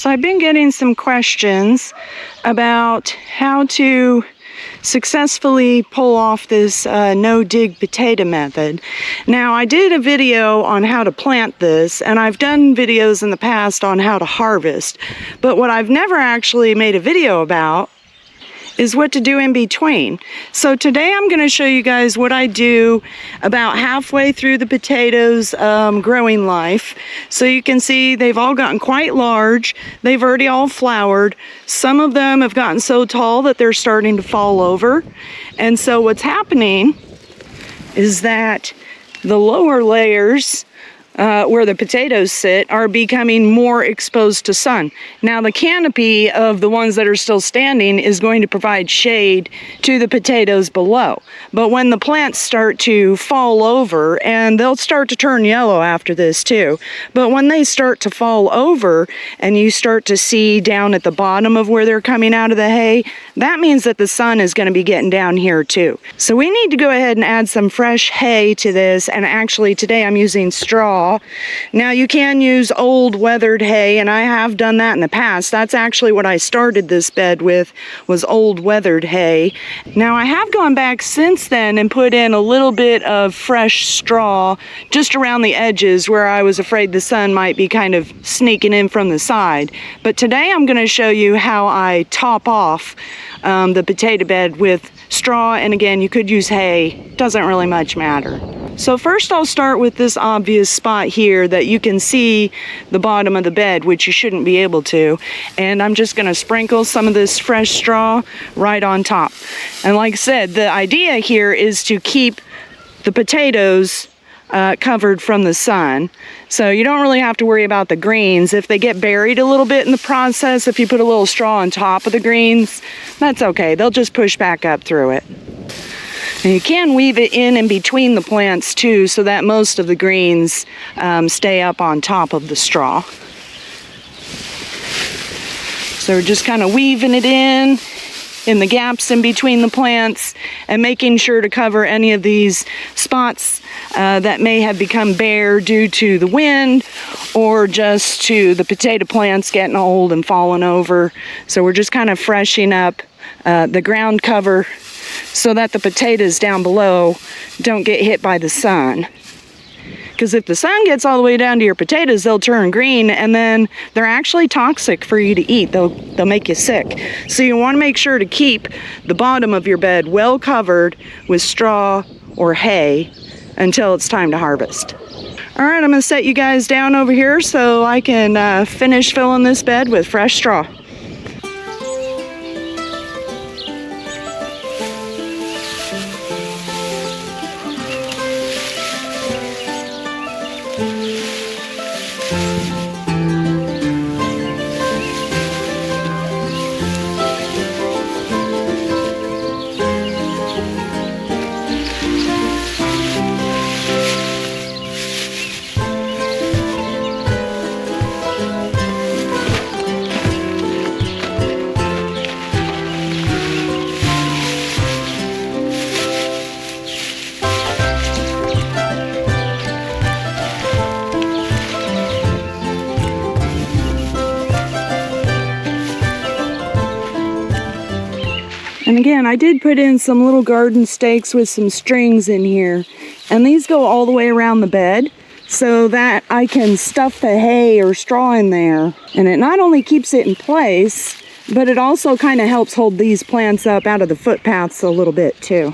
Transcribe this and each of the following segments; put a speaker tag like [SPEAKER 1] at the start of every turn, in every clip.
[SPEAKER 1] So I've been getting some questions about how to successfully pull off this no-dig potato method. Now, I did a video on how to plant this, and I've done videos in the past on how to harvest, but what I've never actually made a video about is what to do in between. So today I'm going to show you guys what I do about halfway through the potatoes growing life. So you can see they've all gotten quite large. They've already all flowered. Some of them have gotten so tall that they're starting to fall over. And so what's happening is that the lower layers where the potatoes sit are becoming more exposed to sun. Now the canopy of the ones that are still standing is going to provide shade to the potatoes below. But when the plants start to fall over, and they'll start to turn yellow after this too, but when they start to fall over and you start to see down at the bottom of where they're coming out of the hay, that means that the sun is going to be getting down here too. So we need to go ahead and add some fresh hay to this, and actually today I'm using straw. Now you can use old weathered hay, and I have done that in the past. That's actually what I started this bed with, was old weathered hay. Now I have gone back since then and put in a little bit of fresh straw just around the edges where I was afraid the sun might be kind of sneaking in from the side. But today I'm going to show you how I top off the potato bed with straw, and again, you could use hay, doesn't really much matter. So first I'll start with this obvious spot here that you can see the bottom of the bed, which you shouldn't be able to, and I'm just going to sprinkle some of this fresh straw right on top. And like I said, the idea here is to keep the potatoes covered from the sun, so you don't really have to worry about the greens. If they get buried a little bit in the process, if you put a little straw on top of the greens, that's okay, they'll just push back up through it. And you can weave it in between the plants too, so that most of the greens stay up on top of the straw. So we're just kind of weaving it in the gaps in between the plants, and making sure to cover any of these spots that may have become bare due to the wind or just to the potato plants getting old and falling over. So we're just kind of freshening up the ground cover so that the potatoes down below don't get hit by the sun. Because if the sun gets all the way down to your potatoes, they'll turn green, and then they're actually toxic for you to eat. They'll make you sick. So you want to make sure to keep the bottom of your bed well covered with straw or hay until it's time to harvest. All right, I'm going to set you guys down over here so I can finish filling this bed with fresh straw. And again, I did put in some little garden stakes with some strings in here, and these go all the way around the bed so that I can stuff the hay or straw in there. And it not only keeps it in place, but it also kind of helps hold these plants up out of the footpaths a little bit too.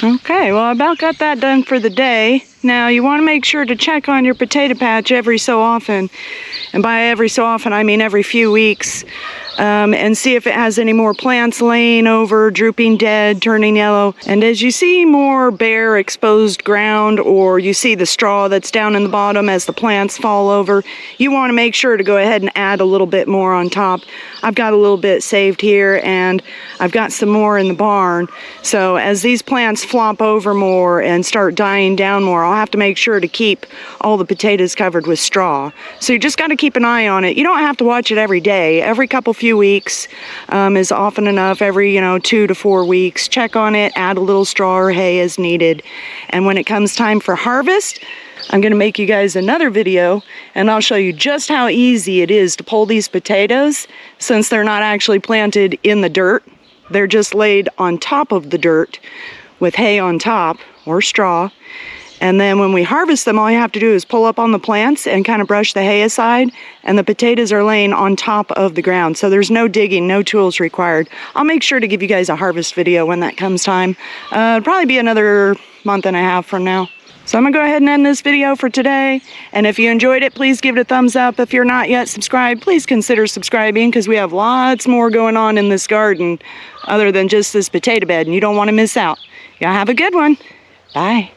[SPEAKER 1] Okay, well, I about got that done for the day. Now, you want to make sure to check on your potato patch every so often. And by every so often, I mean every few weeks. And see if it has any more plants laying over, drooping dead, turning yellow. And as you see more bare exposed ground, or you see the straw that's down in the bottom as the plants fall over, you want to make sure to go ahead and add a little bit more on top. I've got a little bit saved here, and I've got some more in the barn. So as these plants flop over more and start dying down more, I'll have to make sure to keep all the potatoes covered with straw. So you just got to keep an eye on it. You don't have to watch it every day. Every few weeks is often enough. Every 2 to 4 weeks, check on it, add a little straw or hay as needed. And when it comes time for harvest, I'm going to make you guys another video, and I'll show you just how easy it is to pull these potatoes, since they're not actually planted in the dirt. They're just laid on top of the dirt with hay on top or straw. And then when we harvest them, all you have to do is pull up on the plants and kind of brush the hay aside, and the potatoes are laying on top of the ground. So there's no digging, no tools required. I'll make sure to give you guys a harvest video when that comes time. It'll probably be another month and a half from now. So I'm gonna go ahead and end this video for today. And if you enjoyed it, please give it a thumbs up. If you're not yet subscribed, please consider subscribing, because we have lots more going on in this garden other than just this potato bed, and you don't want to miss out. Y'all have a good one. Bye.